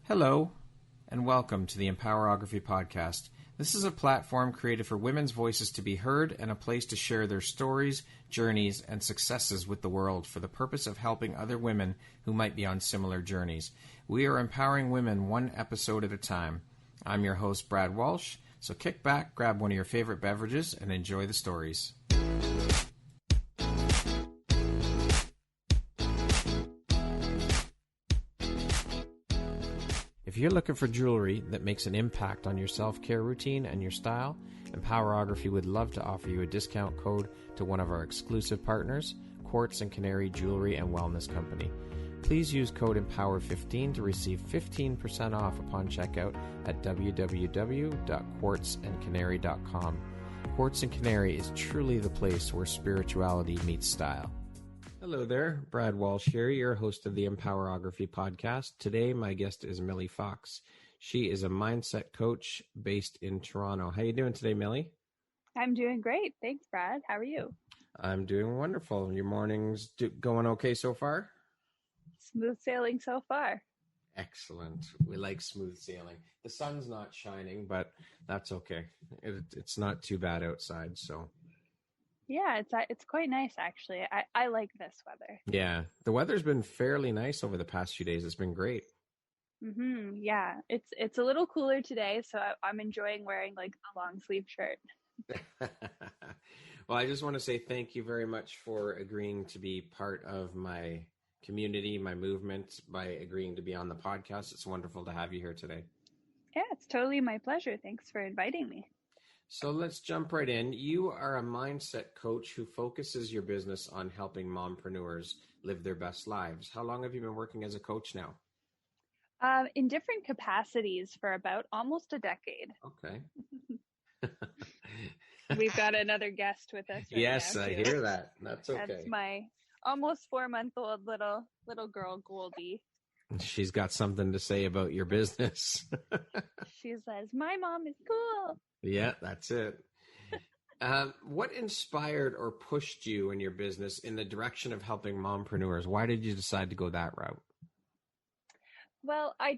Hello, and welcome to the Empowerography Podcast. This is a platform created for women's voices to be heard and a place to share their stories, journeys, and successes with the world for the purpose of helping other women who might be on similar journeys. We are empowering women one episode at a time. I'm your host, Brad Walsh, so kick back, grab one of your favorite beverages, and enjoy the stories. If you're looking for jewelry that makes an impact on your self-care routine and your style, Empowerography would love to offer you a discount code to one of our exclusive partners, Quartz and Canary Jewelry and Wellness Company. Please use code EMPOWER15 to receive 15% off upon checkout at www.quartzandcanary.com. Quartz and Canary is truly the place where spirituality meets style. Hello there, Brad Walsh here, your host of the Empowerography Podcast. Today, my guest is Milli Fox. She is a mindset coach based in Toronto. How are you doing today, Milli? I'm doing great. Thanks, Brad. How are you? I'm doing wonderful. Your morning's going okay so far? Smooth sailing so far. Excellent. We like smooth sailing. The sun's not shining, but that's okay. It's not too bad outside, so... Yeah, it's quite nice, actually. I like this weather. Yeah, the weather's been fairly nice over the past few days. It's been great. Yeah, it's a little cooler today, so I'm enjoying wearing like a long sleeve shirt. Well, I just want to say thank you very much for agreeing to be part of my community, my movement, by agreeing to be on the podcast. It's wonderful to have you here today. Yeah, it's totally my pleasure. Thanks for inviting me. So let's jump right in. You are a mindset coach who focuses your business on helping mompreneurs live their best lives. How long have you been working as a coach now? In different capacities for about almost a decade. Okay. We've got another guest with us right yes, now, I hear that. That's okay. That's my almost 4-month-old little girl, Goldie. She's got something to say about your business. She says, "My mom is cool." Yeah, that's it. What inspired or pushed you in your business in the direction of helping mompreneurs? Why did you decide to go that route? Well, I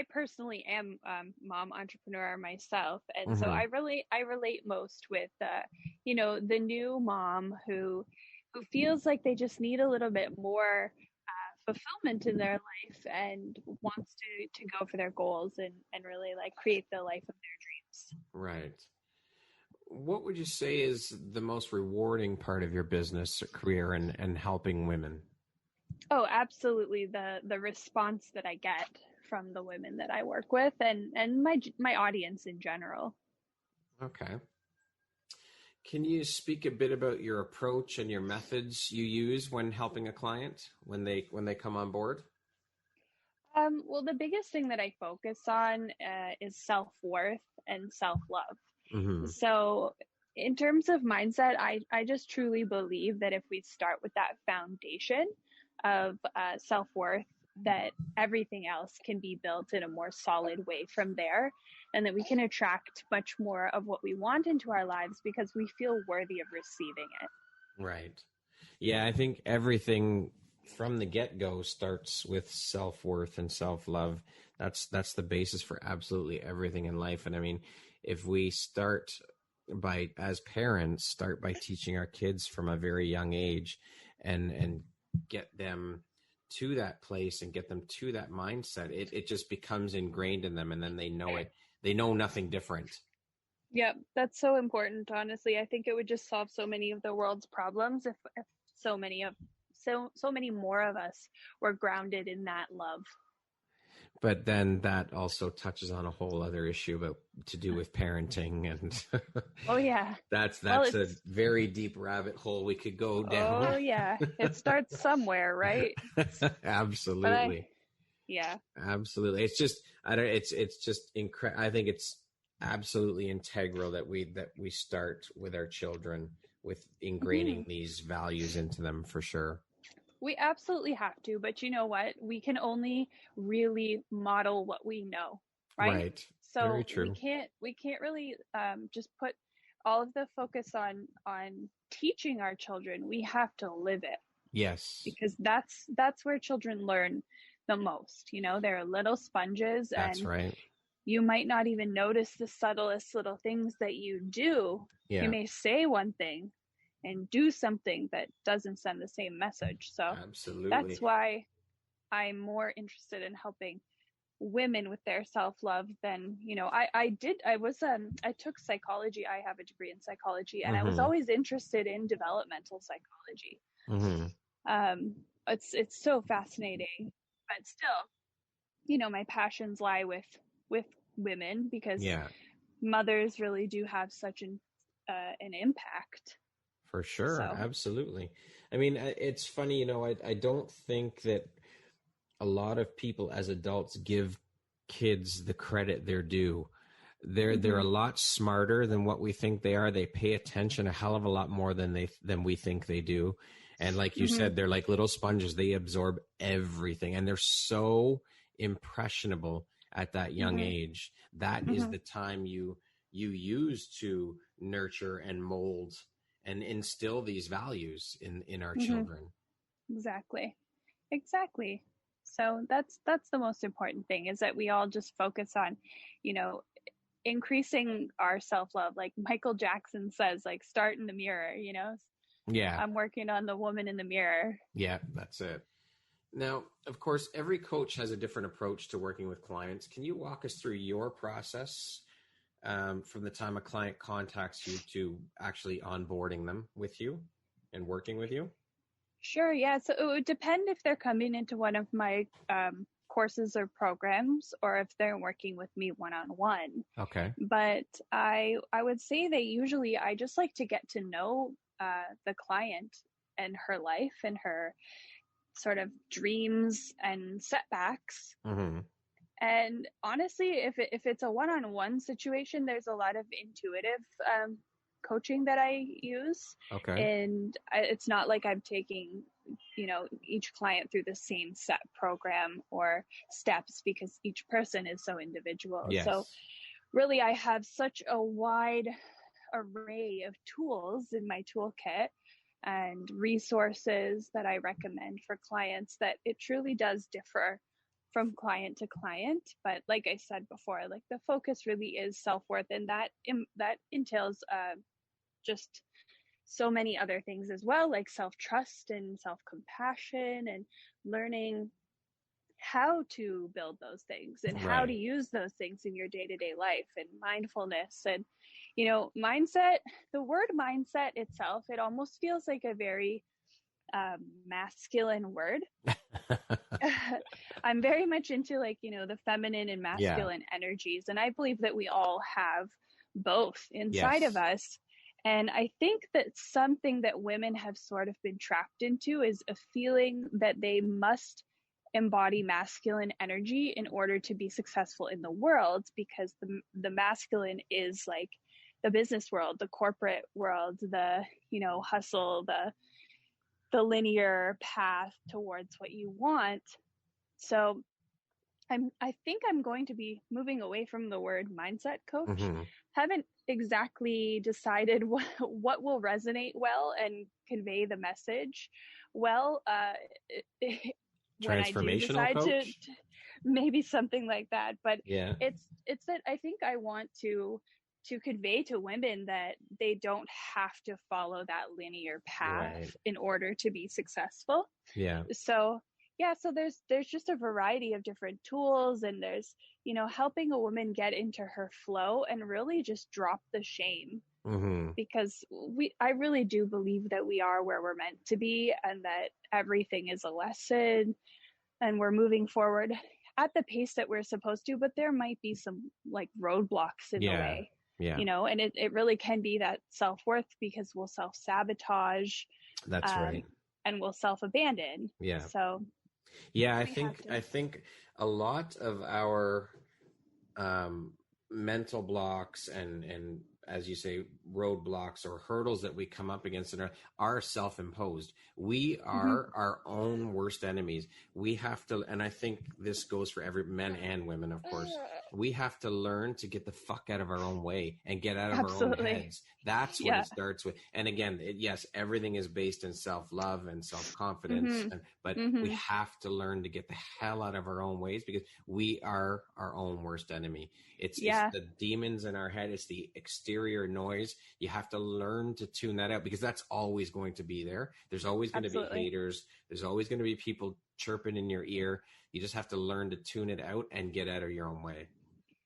personally am mom entrepreneur myself. And so I relate most with, the new mom who feels like they just need a little bit more fulfillment in their life and wants to go for their goals and really like create the life of their dreams. Right. What would you say is the most rewarding part of your business or career and helping women? Oh, absolutely. The response that I get from the women that I work with and my audience in general. Okay. Can you speak a bit about your approach and your methods you use when helping a client when they come on board? Well, the biggest thing that I focus on is self-worth and self-love. Mm-hmm. So in terms of mindset, I just truly believe that if we start with that foundation of self-worth, that everything else can be built in a more solid way from there, and that we can attract much more of what we want into our lives because we feel worthy of receiving it. Right. Yeah, I think everything from the get-go starts with self-worth and self-love. That's the basis for absolutely everything in life. And I mean, if we as parents, start by teaching our kids from a very young age and get them to that place and get them to that mindset, it just becomes ingrained in them, and then they know it. They know nothing different. Yeah, that's so important. Honestly, I think it would just solve so many of the world's problems if so many more of us were grounded in that love. But then that also touches on a whole other issue to do with parenting, and oh yeah, that's a very deep rabbit hole we could go down. Oh yeah, it starts somewhere, right? Absolutely. Yeah, absolutely. It's just incredible. I think it's absolutely integral that we start with our children with ingraining these values into them, for sure. We absolutely have to, but you know what? We can only really model what we know, right? Right. So very true. we can't really just put all of the focus on teaching our children. We have to live it. Yes. Because that's where children learn the most. They're little sponges, That's and right. you might not even notice the subtlest little things that you do. Yeah, You may say one thing and do something that doesn't send the same message. So absolutely. that's why I'm more interested in helping women with their self-love than, I took psychology. I have a degree in psychology, and I was Mm-hmm. always interested in developmental psychology. Mm-hmm. It's so fascinating, but still, my passions lie with women, because Yeah, mothers really do have such an impact. for sure. So Absolutely. I mean, it's funny, I don't think that a lot of people as adults give kids the credit they're due. They're a mhm, lot smarter than what we think they are. They pay attention a hell of a lot more than we think they do. And like you mhm, said, they're like little sponges. They absorb everything, and they're so impressionable at that young mhm, age. That is mhm, the time you use to nurture and mold and instill these values in our mhm. children. Exactly. So that's the most important thing, is that we all just focus on, you know, increasing our self-love. Like Michael Jackson says, like, start in the mirror. Yeah, I'm working on the woman in the mirror. yeah, that's it. Now, of course, every coach has a different approach to working with clients. Can you walk us through your process from the time a client contacts you to actually onboarding them with you and working with you? Sure, yeah. So it would depend if they're coming into one of my courses or programs, or if they're working with me one-on-one. Okay. But I would say that usually I just like to get to know the client and her life and her sort of dreams and setbacks. Mm-hmm. And honestly, if it's a one-on-one situation, there's a lot of intuitive coaching that I use, Okay. and it's not like I'm taking each client through the same set program or steps, because each person is so individual. So Yes. really, I have such a wide array of tools in my toolkit and resources that I recommend for clients, that it truly does differ from client to client. But like I said before, like, the focus really is self-worth, and that entails just so many other things as well, like self-trust and self-compassion, and learning how to build those things and how to Right. use those things in your day-to-day life, and mindfulness. And mindset, the word mindset itself, it almost feels like a very masculine word. I'm very much into, like, the feminine and Yeah. masculine energies, and I believe that we all have both inside of Yes. us. And I think that something that women have sort of been trapped into is a feeling that they must embody masculine energy in order to be successful in the world, because the masculine is like the business world, the corporate world, the hustle, the linear path towards what you want. So I think I'm going to be moving away from the word mindset coach. Mm-hmm. Haven't exactly decided what will resonate well and convey the message well. When I do Transformational decide to, coach? maybe something like that. But Yeah. it's that I think I want to convey to women that they don't have to follow that linear path Right. in order to be successful. Yeah. So yeah, so there's just a variety of different tools, and there's helping a woman get into her flow and really just drop the shame, Mm-hmm. because I really do believe that we are where we're meant to be, and that everything is a lesson, and we're moving forward at the pace that we're supposed to, but there might be some, like, roadblocks in the Yeah. way. Yeah. And it really can be that self-worth, because we'll self-sabotage, That's um, right. and we'll self-abandon. Yeah. So Yeah. I we have think to. I think a lot of our um, mental blocks and as you say, roadblocks or hurdles that we come up against are self-imposed. We Mm-hmm, are our own worst enemies. We have to, and I think this goes for every men and women, of course. we have to learn to get the fuck out of our own way and get out of our own Absolutely. heads. That's what it starts with. And again, yes, everything is based in self-love and self-confidence, but we have to learn to get the hell out of our own ways, because we are our own worst enemy. It's the demons in our head. It's the exterior noise. You have to learn to tune that out, because that's always going to be there. There's always going to be haters. There's always going to be people chirping in your ear. You just have to learn to tune it out and get out of your own way.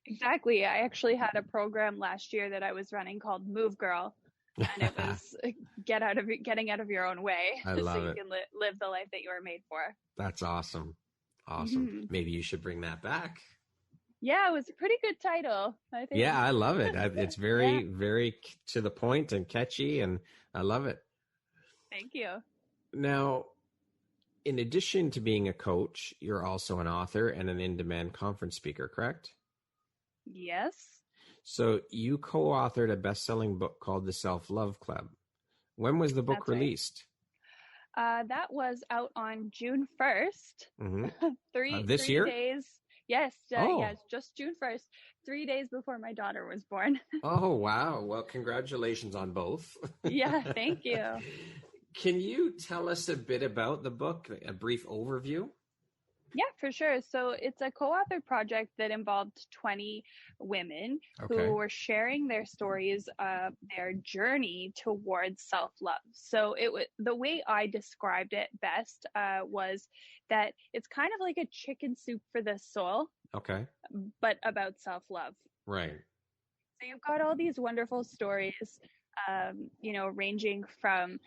Exactly. I actually had a program last year that I was running called Move Girl, and it was getting out of your own way, I love so you can live the life that you were made for. That's awesome. Awesome. Maybe you should bring that back. Yeah, it was a pretty good title, I think. Yeah, I love it. It's very, very to the point and catchy, and I love it. Thank you. Now, in addition to being a coach, you're also an author and an in-demand conference speaker, correct? Yes. So you co-authored a best-selling book called The Self-Love Club. When was the book released? That was out on June 1st. This year? Days. Yes. Yes, just June 1st, 3 days before my daughter was born. Oh, wow. Well, congratulations on both. Yeah, thank you. Can you tell us a bit about the book, a brief overview? Yeah, for sure. So it's a co-authored project that involved 20 women who were sharing their stories of their journey towards self-love. So the way I described it best was that it's kind of like a chicken soup for the soul. Okay. But about self-love. Right. So you've got all these wonderful stories, ranging from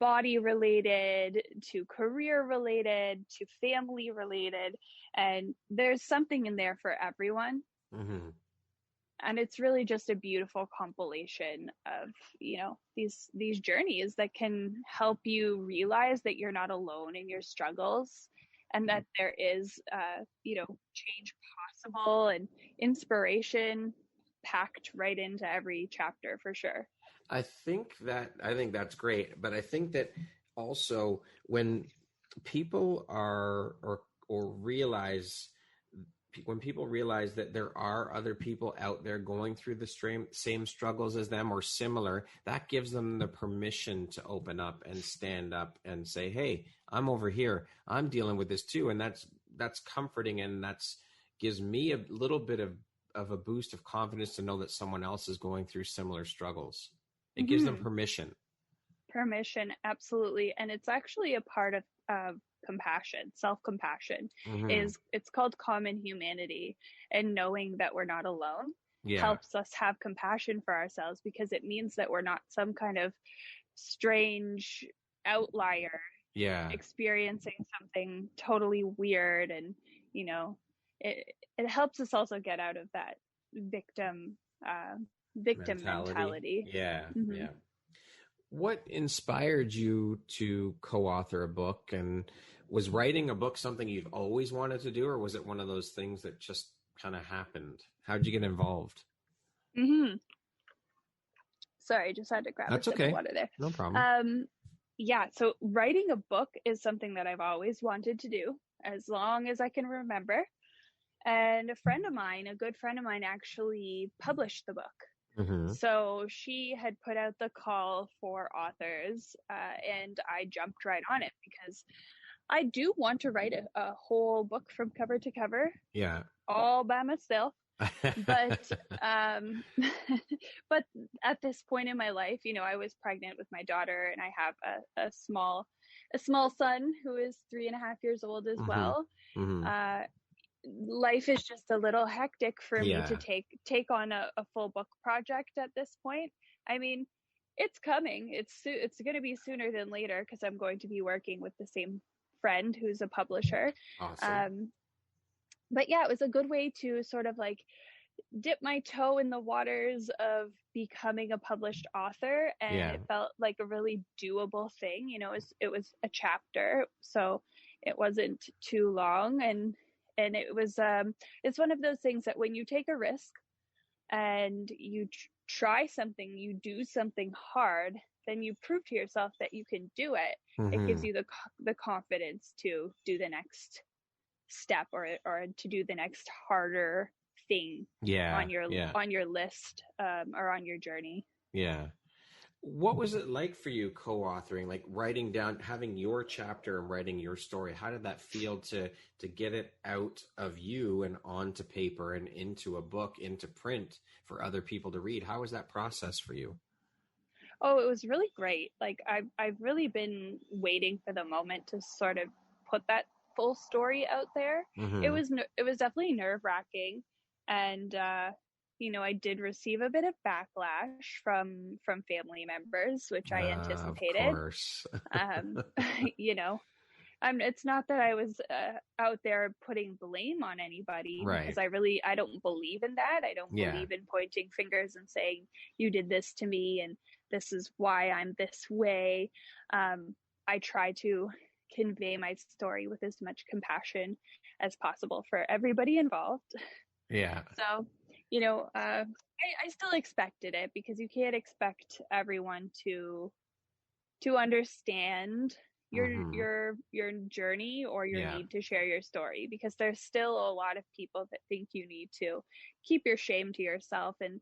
body related to career related to family related, and there's something in there for everyone. And it's really just a beautiful compilation of these journeys that can help you realize that you're not alone in your struggles, and that there is change possible, and inspiration packed right into every chapter, for sure. I think that's great, but I think that also when people realize that there are other people out there going through the same struggles as them or similar, that gives them the permission to open up and stand up and say, hey, I'm over here, I'm dealing with this too. And that's comforting, and that's gives me a little bit of a boost of confidence to know that someone else is going through similar struggles. It gives them permission. Permission, absolutely. And it's actually a part of compassion, self-compassion. It's called common humanity, and knowing that we're not alone helps us have compassion for ourselves, because it means that we're not some kind of strange outlier experiencing something totally weird. And it helps us also get out of that victim mentality. Yeah. What inspired you to co-author a book? And was writing a book something you've always wanted to do, or was it one of those things that just kind of happened? How did you get involved? Sorry, I just had to grab a sip of water there. No problem. So writing a book is something that I've always wanted to do, as long as I can remember. And a good friend of mine actually published the book. So she had put out the call for authors, and I jumped right on it, because I do want to write a whole book from cover to cover. Yeah. All by myself. But but at this point in my life, I was pregnant with my daughter, and I have a small son who is 3.5 years old as well. Life is just a little hectic for me to take on a full book project at this point. I mean, it's coming. It's going to be sooner than later, because I'm going to be working with the same friend who's a publisher. Awesome. But yeah, it was a good way to sort of like dip my toe in the waters of becoming a published author, and it felt like a really doable thing. It was a chapter, so it wasn't too long, and it was it's one of those things that when you take a risk and you try something, you do something hard, then you prove to yourself that you can do it. It gives you the confidence to do the next step, or to do the next harder thing Yeah. on your list, or on your journey. Yeah. What was it like for you co-authoring, like writing down, having your chapter and writing your story? How did that feel to get it out of you and onto paper and into a book, into print for other people to read? How was that process for you? Oh, it was really great. Like I've really been waiting for the moment to sort of put that full story out there. Mm-hmm. It was definitely nerve-wracking, and I did receive a bit of backlash from family members, which I Of anticipated. course. you know, it's not that I was out there putting blame on anybody, because Right. I don't believe in that. I don't Yeah. believe in pointing fingers and saying, you did this to me and this is why I'm this way. I try to convey my story with as much compassion as possible for everybody involved. Yeah. So, I still expected it, because you can't expect everyone to understand Mm-hmm. your journey or your Yeah. need to share your story, because there's still a lot of people that think you need to keep your shame to yourself. And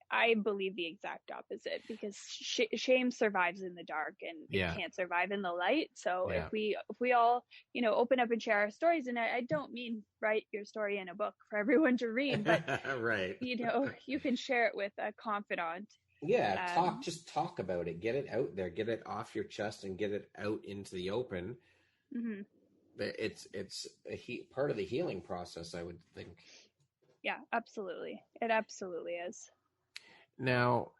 I believe the exact opposite, because shame survives in the dark and it Yeah. can't survive in the light. So Yeah. if we all open up and share our stories, and I don't mean write your story in a book for everyone to read, but Right. you can share it with a confidant. Yeah, just talk about it. Get it out there. Get it off your chest and get it out into the open. Mm-hmm. It's part of the healing process, I would think. Yeah, absolutely. It absolutely is. Now,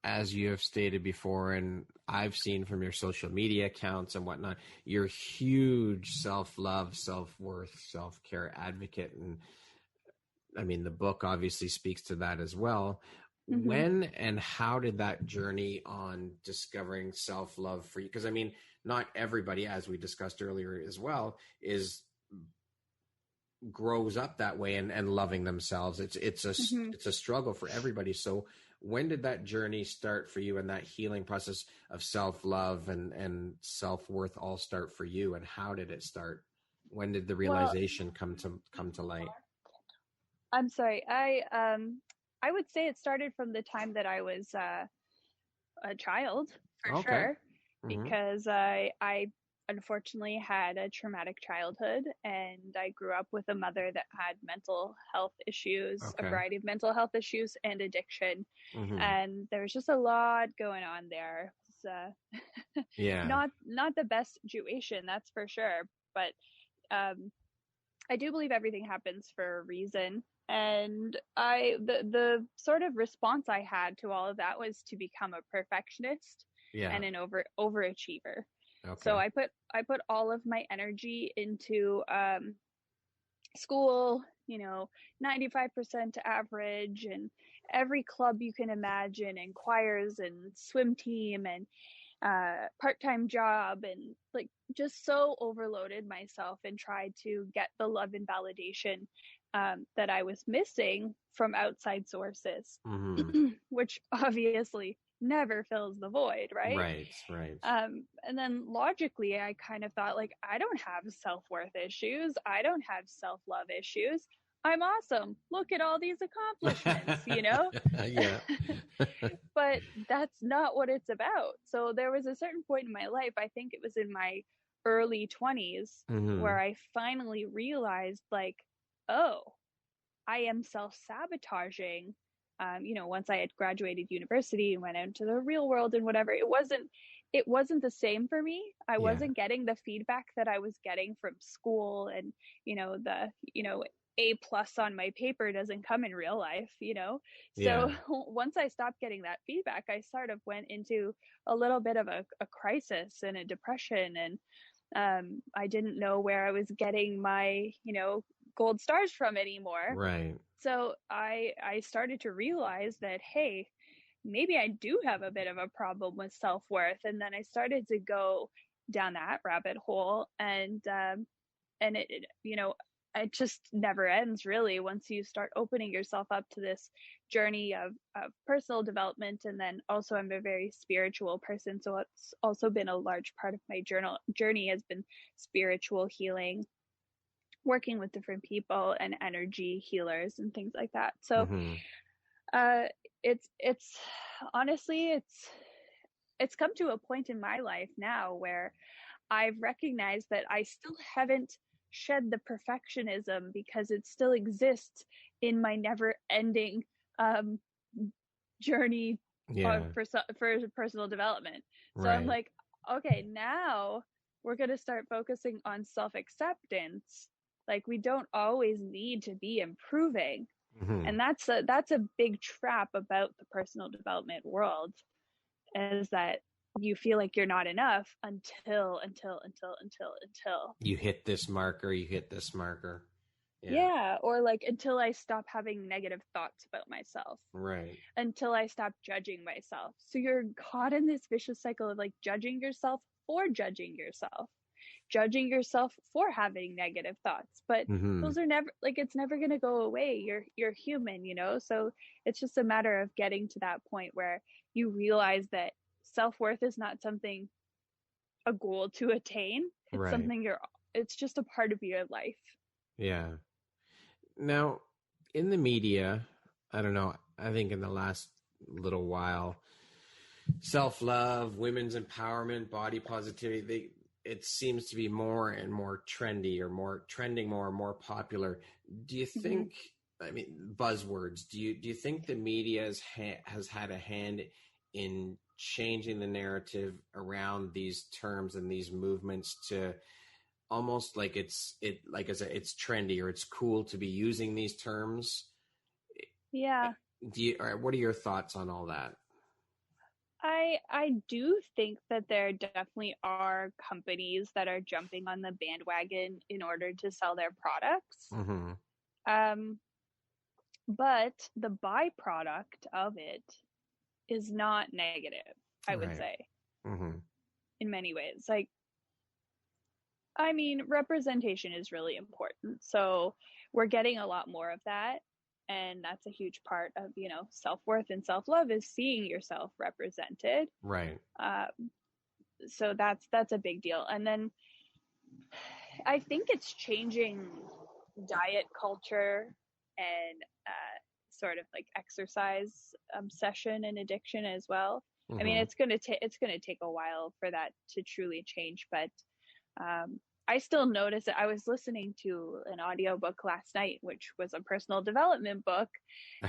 as you have stated before, and I've seen from your social media accounts and whatnot, you're a huge self-love, self-worth, self-care advocate. And I mean, the book obviously speaks to that as well. Mm-hmm. When and how did that journey on discovering self-love for you? Because I mean, not everybody, as we discussed earlier as well, grows up that way and loving themselves. It's a struggle for everybody. So when did that journey start for you, and that healing process of self-love and self-worth all start for you, and how did it start? When did the realization come to light? I'm sorry. I would say it started from the time that I was a child, for sure, Mm-hmm. because I unfortunately had a traumatic childhood, and I grew up with a mother that had mental health issues, a variety of mental health issues and addiction. Mm-hmm. And there was just a lot going on there. It's Yeah. not the best situation, that's for sure. But I do believe everything happens for a reason. And the sort of response I had to all of that was to become a perfectionist and an overachiever. So I put all of my energy into school, 95% average, and every club you can imagine, and choirs and swim team and part-time job, and like just so overloaded myself and tried to get the love and validation that I was missing from outside sources, which obviously never fills the void, right? Right. And then logically, I kind of thought, like, I don't have self-worth issues. I don't have self-love issues. I'm awesome. Look at all these accomplishments, Yeah. But that's not what it's about. So there was a certain point in my life, I think it was in my early 20s, where I finally realized, like, oh, I am self-sabotaging. Once I had graduated university and went out into the real world and whatever, it wasn't the same for me. I wasn't getting the feedback that I was getting from school, and A+ on my paper doesn't come in real life. So once I stopped getting that feedback, I sort of went into a little bit of a crisis and a depression, and I didn't know where I was getting my gold stars from anymore. Right. So I started to realize that, hey, maybe I do have a bit of a problem with self-worth. And then I started to go down that rabbit hole, and it just never ends, really, once you start opening yourself up to this journey of personal development. And then also, I'm a very spiritual person, so it's also been a large part of my journey has been spiritual healing. working with different people and energy healers and things like that. So Mm-hmm. it's honestly, it's come to a point in my life now where I've recognized that I still haven't shed the perfectionism because it still exists in my never ending journey Yeah. for personal development. So I'm Right. like, okay, now we're going to start focusing on self-acceptance. Like, we don't always need to be improving. Mm-hmm. And that's a big trap about the personal development world, is that you feel like you're not enough until You hit this marker, you hit this marker. Yeah. yeah, or like until I stop having negative thoughts about myself, Right. until I stop judging myself. So you're caught in this vicious cycle of like judging yourself for judging yourself for having negative thoughts. But Mm-hmm. those are never, like, it's never going to go away. You're human, so it's just a matter of getting to that point where you realize that self-worth is not something, a goal to attain. It's Right. something it's just a part of your life. Yeah. Now, in the media, I don't know, I think in the last little while, self-love, women's empowerment, body positivity, it seems to be more and more trendy, or more trending, more and more popular. Do you Mm-hmm. think, I mean, buzzwords, do you think the media has had a hand in changing the narrative around these terms and these movements to almost like it's trendy, or it's cool to be using these terms? Yeah. Or what are your thoughts on all that? I do think that there definitely are companies that are jumping on the bandwagon in order to sell their products. Mm-hmm. Um, but the byproduct of it is not negative, I would Right. say, Mm-hmm. in many ways. Like, I mean, representation is really important. So we're getting a lot more of that. And that's a huge part of, self-worth and self-love, is seeing yourself represented. Right. So that's a big deal. And then I think it's changing diet culture and sort of like exercise obsession and addiction as well. I mean, Mm-hmm. it's gonna take a while for that to truly change, but I still notice that. I was listening to an audiobook last night, which was a personal development book,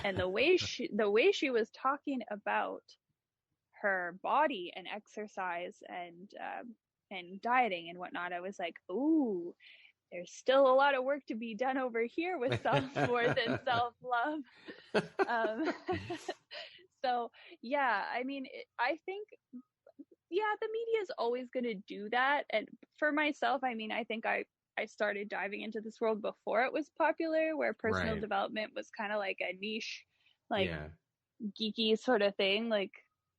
and the way she was talking about her body and exercise and dieting and whatnot, I was like, ooh, there's still a lot of work to be done over here with self-worth and self-love. Um, so yeah, I mean, I think, yeah, the media is always going to do that. And for myself, I mean, I think I started diving into this world before it was popular, where personal Right. development was kind of like a niche, like Yeah. geeky sort of thing. Like,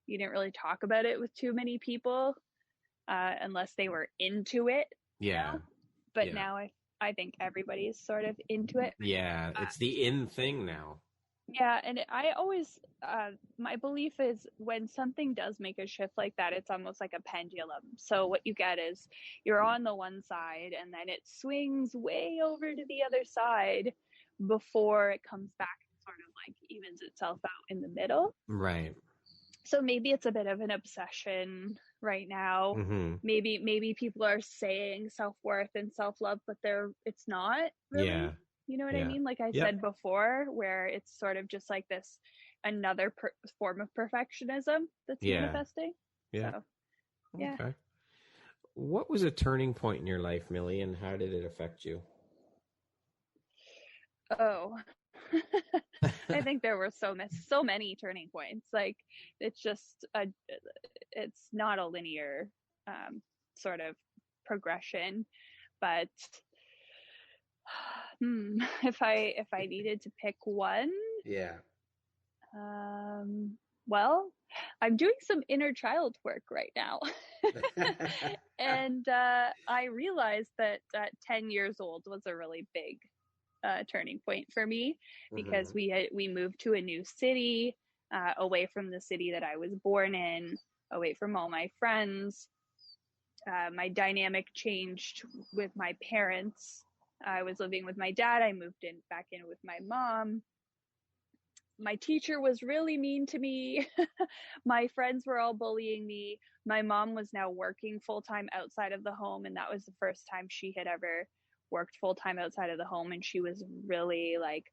you didn't really talk about it with too many people, unless they were into it, Yeah. But Yeah. now I think everybody's sort of into it. Yeah. It's the in thing now. Yeah, and I always, my belief is when something does make a shift like that, it's almost like a pendulum. So what you get is you're on the one side, and then it swings way over to the other side before it comes back and sort of like evens itself out in the middle. Right. So maybe it's a bit of an obsession right now. Mm-hmm. Maybe people are saying self-worth and self-love, but it's not Yeah. really, you know what I Yeah. mean? Like I Yep. said before, where it's sort of just like this another form of perfectionism that's Yeah. manifesting. Yeah. So, yeah. Okay. What was a turning point in your life, Millie, and how did it affect you? Oh, I think there were so many turning points. Like, it's just it's not a linear sort of progression, but if I needed to pick one, Yeah. well, I'm doing some inner child work right now. And I realized that at 10 years old was a really big turning point for me, because Mm-hmm. we moved to a new city, away from the city that I was born in, away from all my friends. My dynamic changed with my parents, I was living with my dad. I moved back in with my mom. My teacher was really mean to me. My friends were all bullying me. My mom was now working full-time outside of the home, and that was the first time she had ever worked full-time outside of the home, and she was really like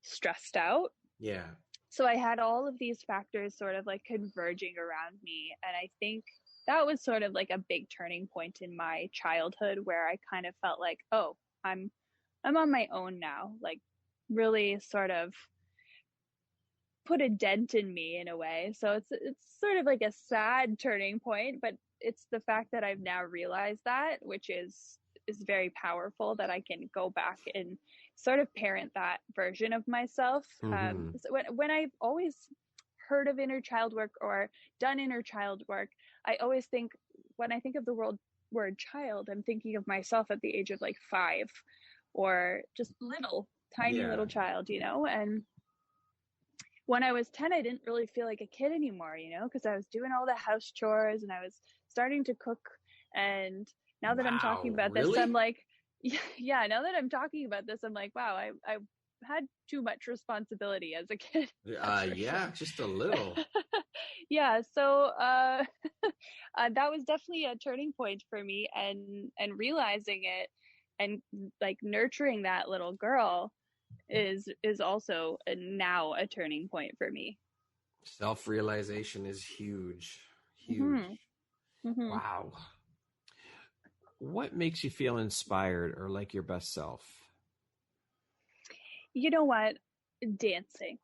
stressed out. Yeah. So I had all of these factors sort of like converging around me, and I think that was sort of like a big turning point in my childhood where I kind of felt like, oh, I'm on my own now, like really sort of put a dent in me in a way. So it's sort of like a sad turning point, but it's the fact that I've now realized that, which is very powerful, that I can go back and sort of parent that version of myself. So when I've always heard of inner child work or done inner child work, I always think, when I think of the word child, I'm thinking of myself at the age of like 5, or just tiny little child, and when I was 10, I didn't really feel like a kid anymore, because I was doing all the house chores and I was starting to cook. And now that I'm talking about this, I'm like, yeah, now that I'm talking about this, I'm like, wow, I had too much responsibility as a kid. Yeah, just a little. Yeah. So, that was definitely a turning point for me, and realizing it and like nurturing that little girl is also now a turning point for me. Self-realization is huge. Wow. What makes you feel inspired or like your best self? You know what? Dancing.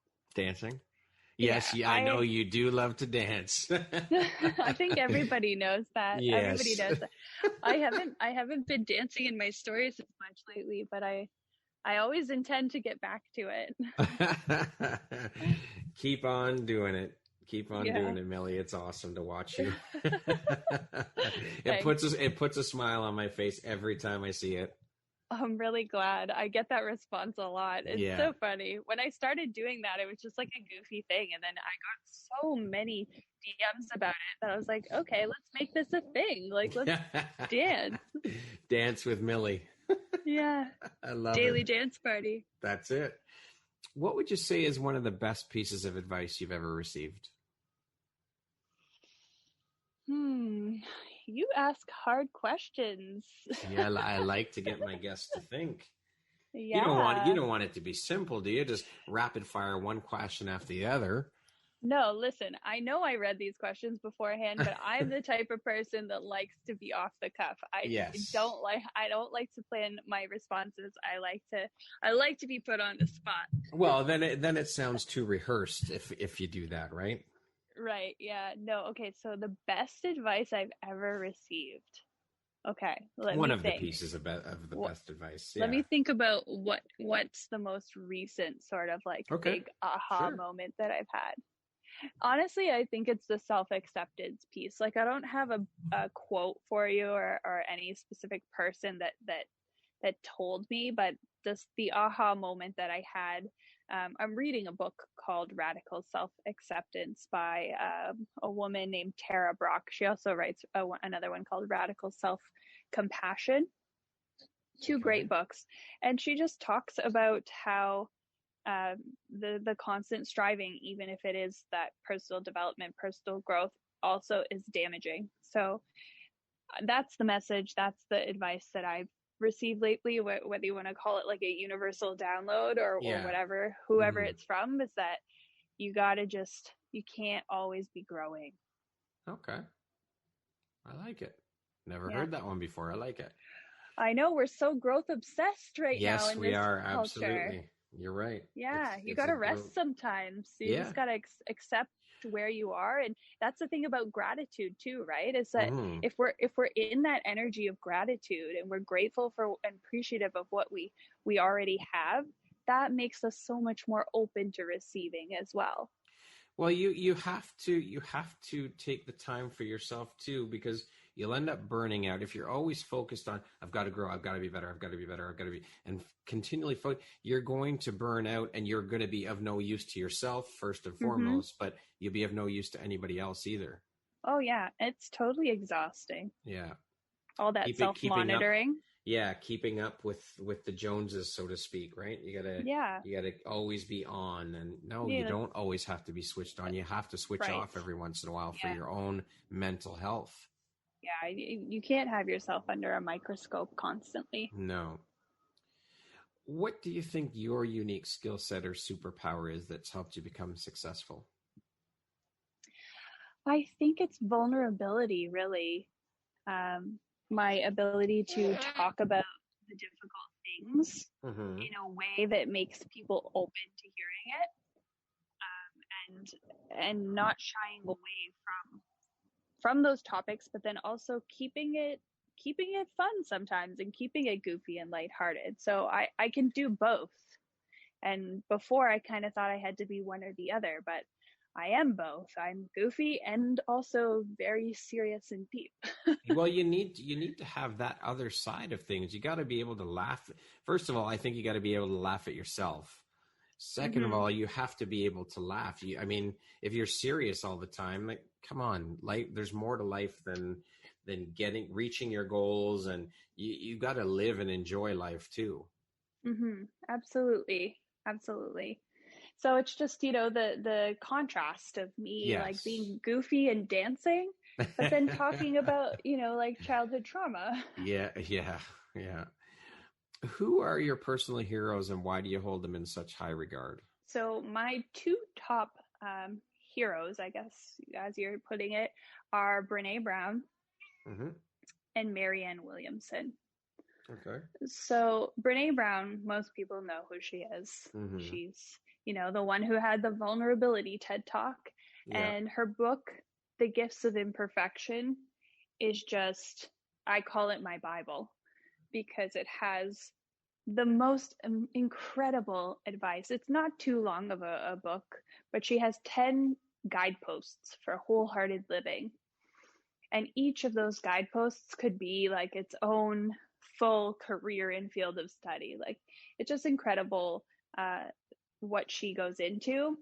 Yes, yeah, I know you do love to dance. I think everybody knows that. Yes. Everybody knows that. I haven't been dancing in my stories as much lately, but I always intend to get back to it. Keep on doing it. Keep on doing it, Millie. It's awesome to watch you. It puts a smile on my face every time I see it. I'm really glad. I get that response a lot. It's so funny. When I started doing that, it was just like a goofy thing. And then I got so many DMs about it that I was like, okay, let's make this a thing. Like, let's dance. Dance with Millie. Yeah. I love Daily dance party. That's it. What would you say is one of the best pieces of advice you've ever received? You ask hard questions. Yeah, I like to get my guests to think. Yeah. You don't want it to be simple, do you? Just rapid fire one question after the other. No, listen, I know I read these questions beforehand, but I'm the type of person that likes to be off the cuff. I don't like to plan my responses. I like to be put on the spot. Well, then it sounds too rehearsed if you do that, right? Right. Yeah. No. Okay. So the best advice I've ever received. Okay. One of the pieces of the best advice. Yeah. Let me think about what's the most recent sort of like big aha moment that I've had. Honestly, I think it's the self-acceptance piece. Like, I don't have a quote for you or any specific person that told me, but just the aha moment that I had. I'm reading a book called Radical Self-Acceptance by a woman named Tara Brach. She also writes another one called Radical Self-Compassion. Two great books. And she just talks about how the constant striving, even if it is that personal development, personal growth, also is damaging. So that's the message. That's the advice that I've received lately, whether you want to call it like a universal download or whatever, whoever it's from, is that you can't always be growing. Okay. I like it. Never heard that one before. I like it. I know, we're so growth obsessed right now. Yes, we are. Culture. Absolutely. You're right. Yeah, you got to rest sometimes. You just got to accept where you are, and that's the thing about gratitude too, right? Is that if we're in that energy of gratitude and we're grateful for and appreciative of what we already have, that makes us so much more open to receiving as well. Well, you have to take the time for yourself too, because you'll end up burning out if you're always focused on, I've got to grow, I've got to be better, and continually you're going to burn out, and you're going to be of no use to yourself first and foremost, but you'll be of no use to anybody else either. Oh yeah, it's totally exhausting. Yeah. All that self-monitoring. Yeah, keeping up with the Joneses, so to speak, right? Yeah. You gotta always be on, and no, you Yeah. don't always have to be switched on. You have to switch Right. off every once in a while for Yeah. your own mental health. Yeah. You can't have yourself under a microscope constantly. No. What do you think your unique skill set or superpower is that's helped you become successful? I think it's vulnerability, really. My ability to talk about the difficult things Mm-hmm. in a way that makes people open to hearing it, and not shying away from those topics, but then also keeping it fun sometimes and keeping it goofy and lighthearted. So I can do both. And before I kind of thought I had to be one or the other, but I am both. I'm goofy and also very serious and deep. Well, you need to have that other side of things. You got to be able to laugh. First of all, I think you got to be able to laugh at yourself. Second of Mm-hmm. all, you have to be able to laugh. I mean, if you're serious all the time, like, come on, there's more to life than reaching your goals, and you got to live and enjoy life too. Mm-hmm. Absolutely. Absolutely. So it's just, the contrast of me like Yes. being goofy and dancing, but then talking about, like childhood trauma. Yeah, yeah, yeah. Who are your personal heroes, and why do you hold them in such high regard? So my two top heroes, I guess, as you're putting it, are Brene Brown Mm-hmm. and Marianne Williamson. Okay. So Brene Brown, most people know who she is. Mm-hmm. She's, the one who had the vulnerability TED Talk, Yeah. and her book, The Gifts of Imperfection, is just, I call it my Bible, because it has the most incredible advice. It's not too long of a book, but she has 10 guideposts for wholehearted living. And each of those guideposts could be like its own full career and field of study. Like, it's just incredible what she goes into.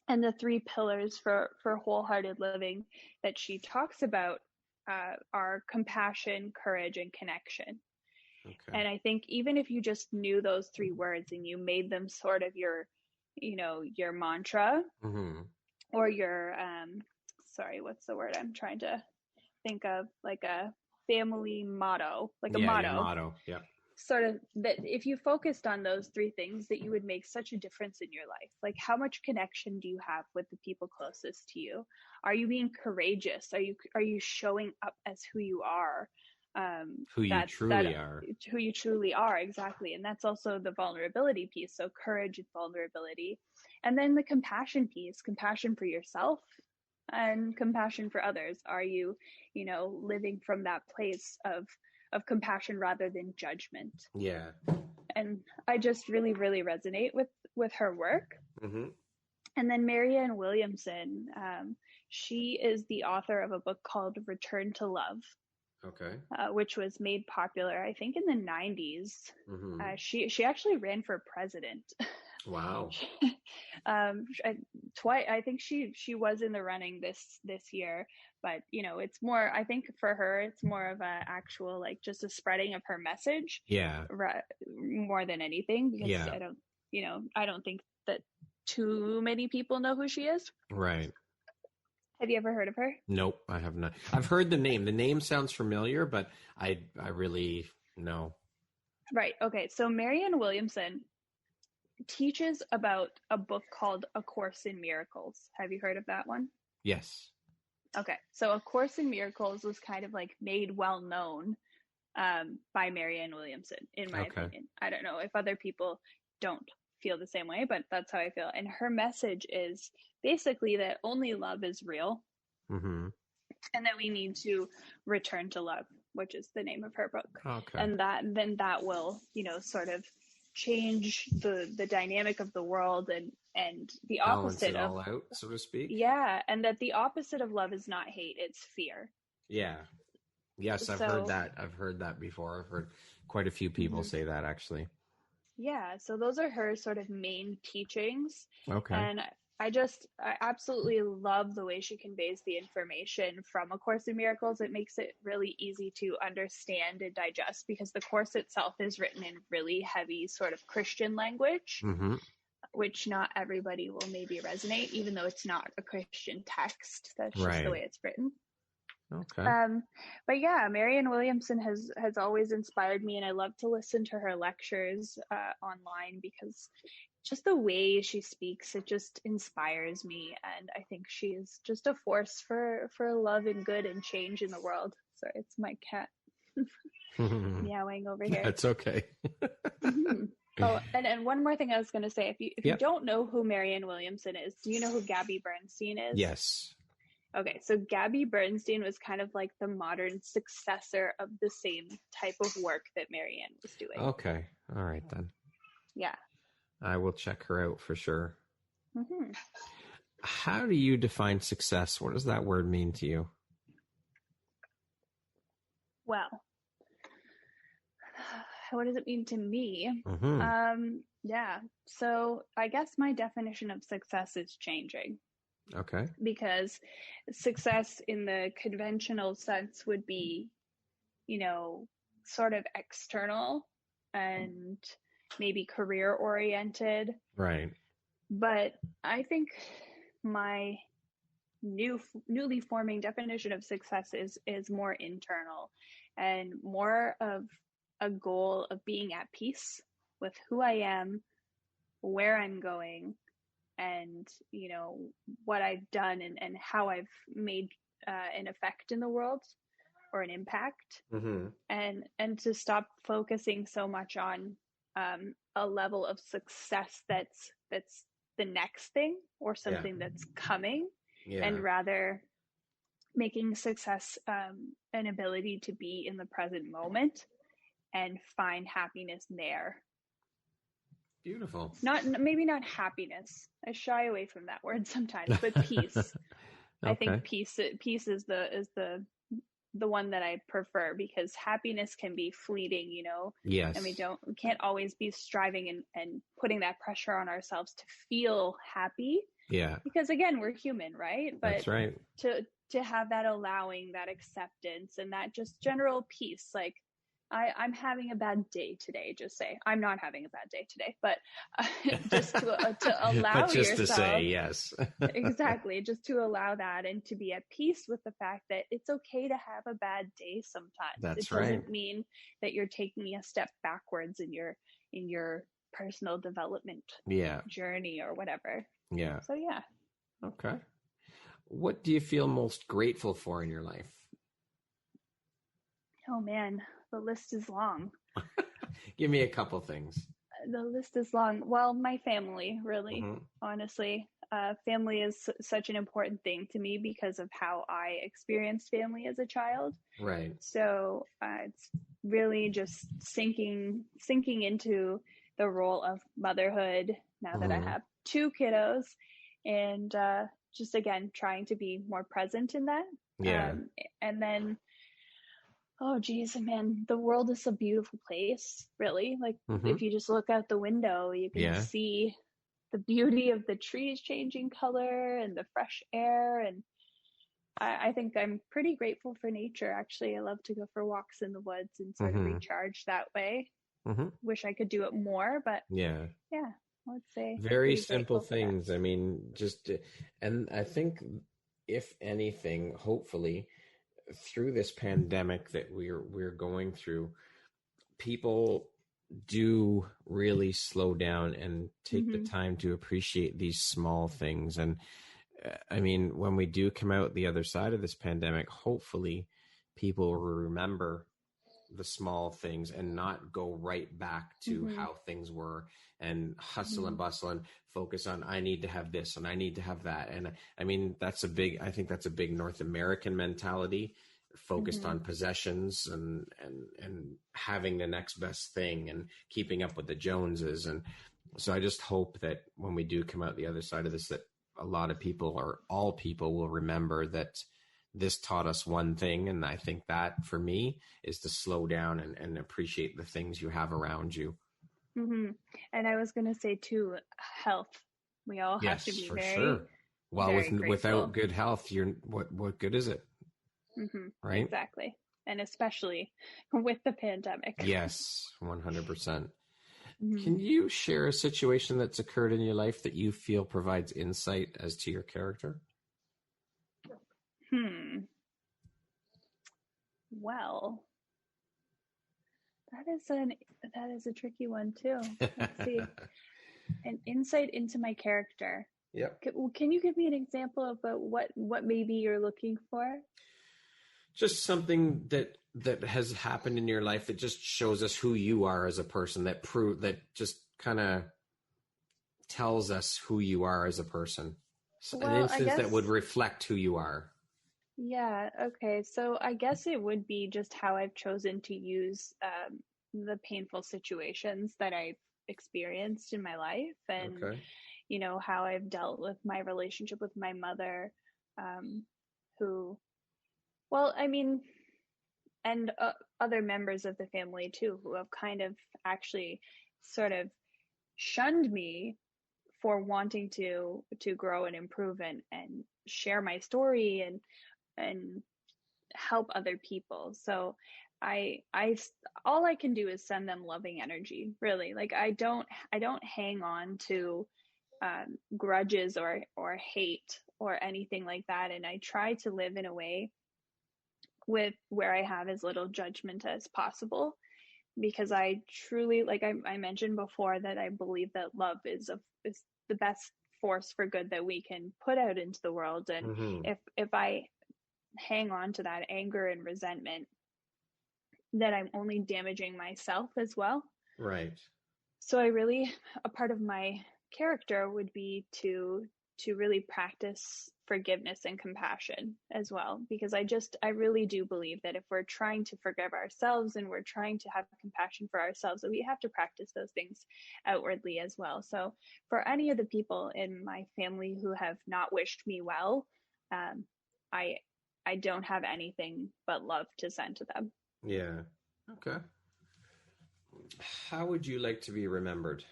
And the 3 pillars for wholehearted living that she talks about are compassion, courage, and connection. Okay. And I think even if you just knew those 3 words and you made them sort of your mantra, Mm-hmm. or your sorry, what's the word I'm trying to think of, like a family motto, like a Yeah, your motto, motto. Yeah. sort of, that if you focused on those 3 things, that you would make such a difference in your life. Like, how much connection do you have with the people closest to you? Are you being courageous? Are you showing up as who you are? Who you truly are. Who you truly are, exactly. And that's also the vulnerability piece. So courage and vulnerability, and then the compassion piece, compassion for yourself and compassion for others. Are you, living from that place of compassion rather than judgment? Yeah. And I just really, really resonate with her work. Mm-hmm. And then Marianne Williamson, she is the author of a book called Return to Love. Okay. Which was made popular, I think, in the 90s. Mm-hmm. She actually ran for president. Wow. Twice. I think she was in the running this year, but it's more, I think for her, it's more of a actual, like, just a spreading of her message. Yeah. More than anything, because Yeah. I don't think that too many people know who she is. Right. Have you ever heard of her? Nope, I have not. I've heard the name. The name sounds familiar, but I really no. Right. Okay. So Marianne Williamson teaches about a book called A Course in Miracles. Have you heard of that one? Yes. Okay. So A Course in Miracles was kind of like made well known by Marianne Williamson, in my opinion. I don't know if other people don't feel the same way, but that's how I feel. And her message is basically that only love is real, mm-hmm. and that we need to return to love, which is the name of her book. Okay. And that will, sort of change the dynamic of the world, and the opposite Balance it of all out, so to speak. Yeah, and that the opposite of love is not hate, it's fear. Yeah. Yes, I've heard that. I've heard that before. I've heard quite a few people say that, actually. Yeah, so those are her sort of main teachings. Okay. And I absolutely love the way she conveys the information from A Course in Miracles. It makes it really easy to understand and digest, because the course itself is written in really heavy sort of Christian language, Mm-hmm. which not everybody will maybe resonate, even though it's not a Christian text. That's just the way it's written. Okay. But yeah, Marianne Williamson has always inspired me, and I love to listen to her lectures online, because just the way she speaks, it just inspires me, and I think she is just a force for love and good and change in the world. Sorry, it's my cat meowing over here. That's okay. Mm-hmm. Oh, and one more thing I was going to say, if you don't know who Marianne Williamson is, do you know who Gabby Bernstein is? Yes. Okay, so Gabby Bernstein was kind of like the modern successor of the same type of work that Marianne was doing. Okay. All right, then. Yeah. I will check her out for sure. Mm-hmm. How do you define success? What does that word mean to you? Well, what does it mean to me? Mm-hmm. Yeah. So I guess my definition of success is changing. Okay. Because success in the conventional sense would be, sort of external and maybe career oriented. Right. But I think my newly forming definition of success is more internal, and more of a goal of being at peace with who I am, where I'm going, and what I've done, and how I've made an effect in the world, or an impact. Mm-hmm. And to stop focusing so much on a level of success that's the next thing, or something that's coming, and rather making success an ability to be in the present moment and find happiness there. Beautiful. Maybe not happiness. I shy away from that word sometimes, but peace. Okay. I think peace is the one that I prefer, because happiness can be fleeting, Yes. And we can't always be striving and putting that pressure on ourselves to feel happy. Yeah. Because again, we're human, right? But that's right. To have that allowing, that acceptance, and that just general peace, like I'm having a bad day today. Just say I'm not having a bad day today, but just to allow but just yourself to say yes. Exactly, just to allow that, and to be at peace with the fact that it's okay to have a bad day sometimes. That's it doesn't mean that you're taking a step backwards in your personal development journey or whatever. Yeah. So yeah. Okay. What do you feel most grateful for in your life? Oh man, the list is long. Give me a couple things. The list is long. Well, my family, really, honestly. Family is such an important thing to me because of how I experienced family as a child. Right. So it's really just sinking into the role of motherhood now that I have 2 kiddos, and just again trying to be more present in that. Yeah. And then, oh geez, man, the world is a beautiful place, really. Like if you just look out the window, you can see the beauty of the trees changing color and the fresh air. And I think I'm pretty grateful for nature. Actually, I love to go for walks in the woods and sort of recharge that way. Wish I could do it more, but yeah, let's say very simple things. I mean, and I think if anything, hopefully through this pandemic that we're going through, people do really slow down and take the time to appreciate these small things. And I mean, when we do come out the other side of this pandemic, hopefully people will remember the small things and not go right back to how things were and hustle and bustle and focus on, I need to have this and I need to have that. And I mean, I think that's a big North American mentality, focused on possessions and having the next best thing and keeping up with the Joneses. And so I just hope that when we do come out the other side of this, that a lot of people, or all people, will remember that this taught us one thing. And I think that for me is to slow down and appreciate the things you have around you. And I was going to say too, health, We all have to Yes, be for very, sure. Well, very grateful. without good health, what good is it? Right? Exactly. And especially with the pandemic. Yes, 100%. Mhm. Can you share a situation that's occurred in your life that you feel provides insight as to your character? Well, that is a tricky one too. Let's see. An insight into my character. Yep. Can you give me an example about what maybe you're looking for? Just something that has happened in your life that just shows us who you are as a person, that just kind of tells us who you are as a person. An instance that would reflect who you are. Yeah, okay. So I guess it would be just how I've chosen to use the painful situations that I've experienced in my life, and how I've dealt with my relationship with my mother, who, well, I mean, and other members of the family too, who have kind of actually sort of shunned me for wanting to grow and improve and share my story and help other people. So I all I can do is send them loving energy, really. Like I don't hang on to grudges or hate or anything like that, and I try to live in a way where I have as little judgment as possible, because I truly, like I mentioned before, that I believe that love is the best force for good that we can put out into the world. And if I hang on to that anger and resentment, then I'm only damaging myself as well. Right. So a part of my character would be to really practice forgiveness and compassion as well, because I really do believe that if we're trying to forgive ourselves and we're trying to have compassion for ourselves, that we have to practice those things outwardly as well. So for any of the people in my family who have not wished me well, I don't have anything but love to send to them. Yeah. Okay. How would you like to be remembered?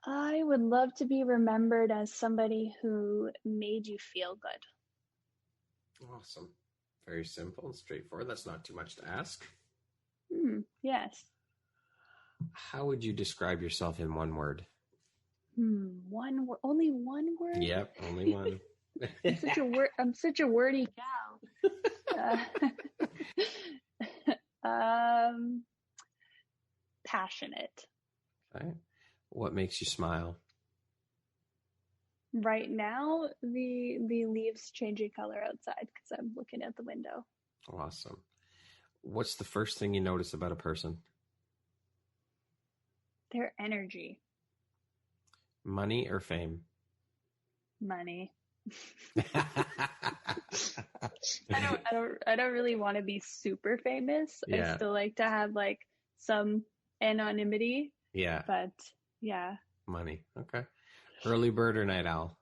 I would love to be remembered as somebody who made you feel good. Awesome. Very simple and straightforward. That's not too much to ask. Yes. How would you describe yourself in one word? One word? Only one word? Yep, only one. I'm such a wordy gal. Passionate. Okay. What makes you smile? Right now, the leaves changing color outside because I'm looking out the window. Awesome. What's the first thing you notice about a person? Their energy. Money or fame? Money. I don't really want to be super famous. Yeah. I still like to have like some anonymity. Yeah. But yeah. Money. Okay. Early bird or night owl?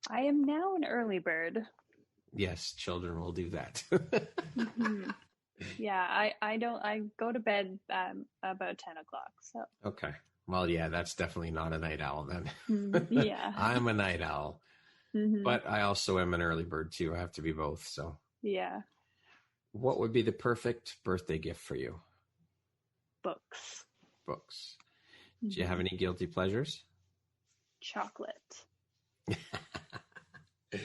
I am now an early bird. Yes, children will do that. Yeah, I go to bed about 10 o'clock. So. Okay. Well, yeah, that's definitely not a night owl then. Yeah. I'm a night owl. But I also am an early bird too. I have to be both. So yeah. What would be the perfect birthday gift for you? Books. Books. Do you have any guilty pleasures? Chocolate.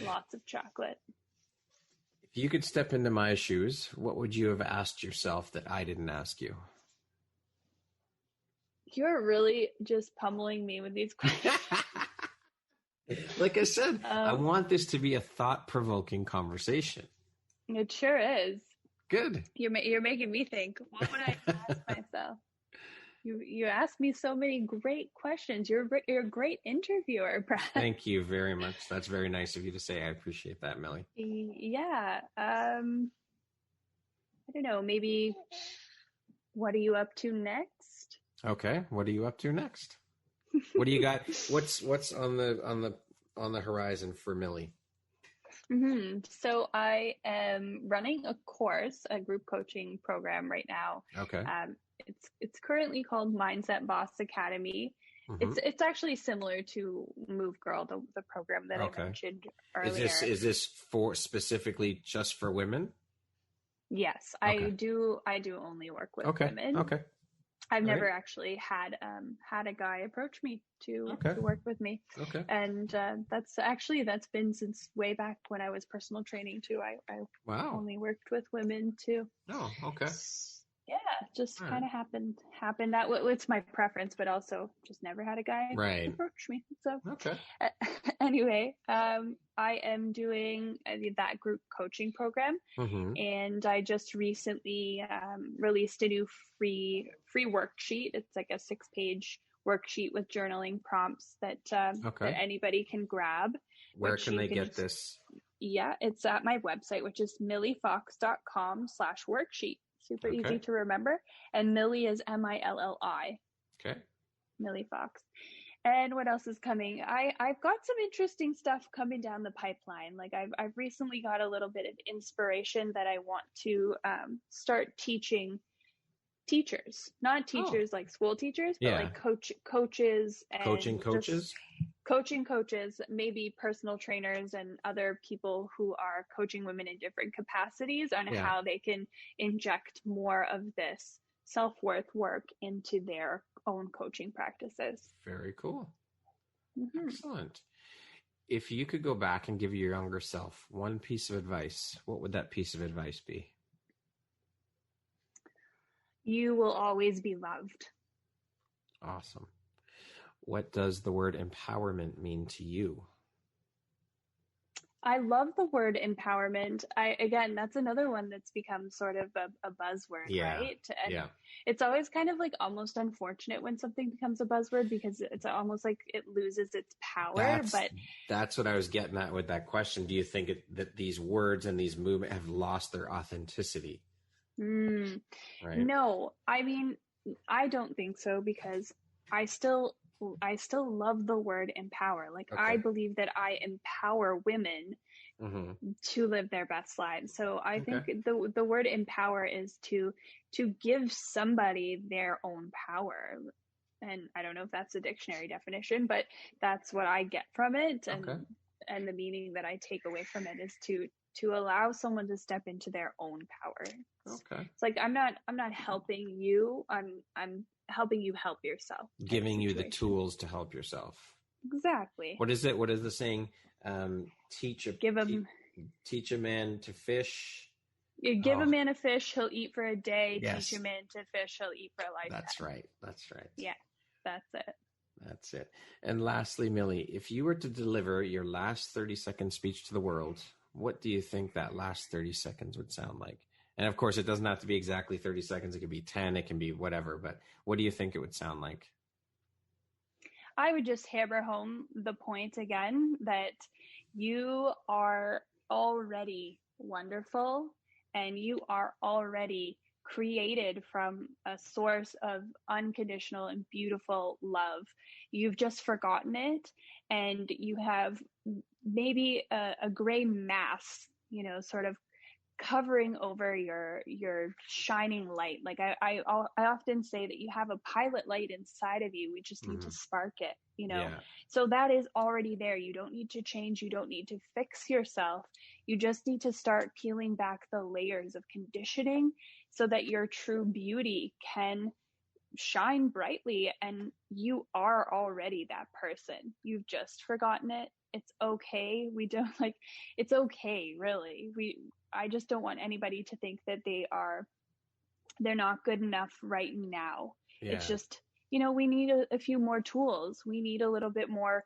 Lots of chocolate. If you could step into my shoes, what would you have asked yourself that I didn't ask you? You're really just pummeling me with these questions. Like I said, I want this to be a thought-provoking conversation. It sure is. Good. You're making me think. What would I ask myself? You asked me so many great questions. You're a great interviewer, Brad. Thank you very much. That's very nice of you to say. I appreciate that, Millie. Yeah. I don't know. Maybe. What are you up to next? Okay. What are you up to next? What do you got? What's on the horizon for Millie? So I am running a course, a group coaching program right now. Okay. It's currently called Mindset Boss Academy. Mm-hmm. It's actually similar to Move Girl, the program that I mentioned earlier. Is this for specifically just for women? Yes, I do only work with women. Okay. I've never actually had a guy approach me to work with me. Okay. And that's been since way back when I was personal training too. I only worked with women too. Oh, okay. Yeah, just kind of happened. That it's my preference, but also just never had a guy approach me. So anyway, I am doing that group coaching program, and I just recently released a new free worksheet. It's like a 6-page worksheet with journaling prompts that that anybody can grab. Where can they get this? Yeah, it's at my website, which is millifox.com/worksheet. Super easy to remember. And Milli is Milli. Okay. Milli Fox. And what else is coming? I've got some interesting stuff coming down the pipeline. Like I've recently got a little bit of inspiration that I want to start teaching teachers, not teachers like school teachers, but like coaches and coaching coaches, maybe personal trainers and other people who are coaching women in different capacities on how they can inject more of this self-worth work into their own coaching practices. Very cool. Excellent. If you could go back and give your younger self one piece of advice, what would that piece of advice be? You will always be loved. Awesome. What does the word empowerment mean to you? I love the word empowerment. Again, that's another one that's become sort of a buzzword, right? And it's always kind of like almost unfortunate when something becomes a buzzword because it's almost like it loses its power. That's what I was getting at with that question. Do you think that these words and these movements have lost their authenticity? Right? No, I mean, I don't think so, because I still love the word empower. Like I believe that I empower women to live their best lives. So I think the word empower is to give somebody their own power. And I don't know if that's a dictionary definition, but that's what I get from it. And the meaning that I take away from it is to allow someone to step into their own power. It's like I'm not helping you. I'm helping you help yourself. Giving you the tools to help yourself. Exactly. What is it? What is the saying? Teach a man to fish. You give a man a fish, he'll eat for a day. Yes. Teach a man to fish, he'll eat for a lifetime. That's right. Yeah, that's it. That's it. And lastly, Milli, if you were to deliver your last 30-second speech to the world, what do you think that last 30 seconds would sound like? And of course, it doesn't have to be exactly 30 seconds. It could be 10, it can be whatever. But what do you think it would sound like? I would just hammer home the point again that you are already wonderful and you are already created from a source of unconditional and beautiful love. You've just forgotten it, and you have maybe a gray mass, sort of covering over your shining light. Like I often say that you have a pilot light inside of you. We just need to spark it, So that is already there. You don't need to change. You don't need to fix yourself. You just need to start peeling back the layers of conditioning so that your true beauty can shine brightly, and you are already that person. You've just forgotten it. It's okay. It's okay, really. I just don't want anybody to think that they're not good enough right now. Yeah. It's just, we need a few more tools. We need a little bit more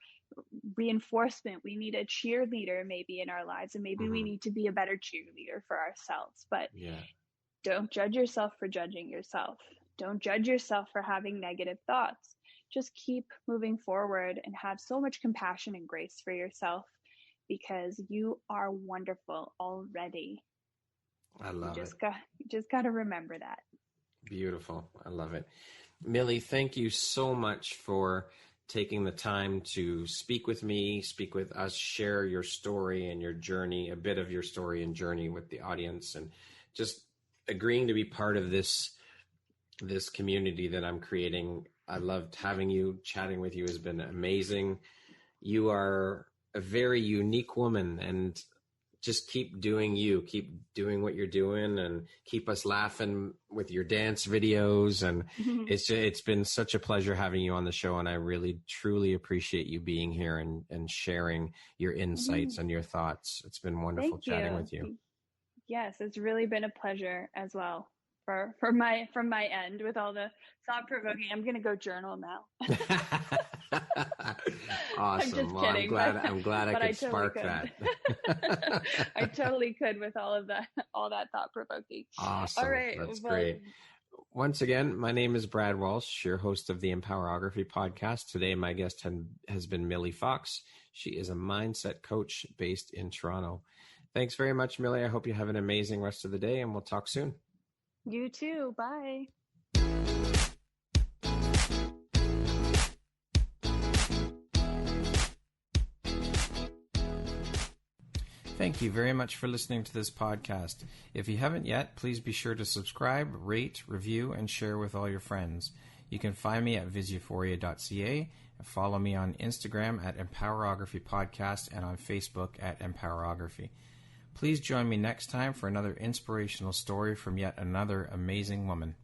reinforcement. We need a cheerleader maybe in our lives, and maybe we need to be a better cheerleader for ourselves. But don't judge yourself for judging yourself. Don't judge yourself for having negative thoughts. Just keep moving forward and have so much compassion and grace for yourself, because you are wonderful already. I love it. You just got to remember that. Beautiful. I love it. Milli, thank you so much for taking the time to speak with me, speak with us, share your story and your journey, a bit of your story and journey with the audience, and just agreeing to be part of this community that I'm creating. I loved having you. Chatting with you has been amazing. You are a very unique woman, and just keep doing you, keep doing what you're doing, and keep us laughing with your dance videos. And it's been such a pleasure having you on the show. And I really, truly appreciate you being here and sharing your insights and your thoughts. It's been wonderful chatting with you. Yes, it's really been a pleasure as well from my end with all the thought-provoking. I'm going to go journal now. Awesome. Well, kidding, I'm glad I could spark that. I totally could with all that thought-provoking. Awesome. All right. That's great. Once again, my name is Brad Walsh, your host of the Empowerography Podcast. Today, my guest has been Milli Fox. She is a mindset coach based in Toronto. Thanks very much, Milli. I hope you have an amazing rest of the day, and we'll talk soon. You too. Bye. Thank you very much for listening to this podcast. If you haven't yet, please be sure to subscribe, rate, review, and share with all your friends. You can find me at visuphoria.ca and follow me on Instagram at Empowerography Podcast and on Facebook at Empowerography. Please join me next time for another inspirational story from yet another amazing woman.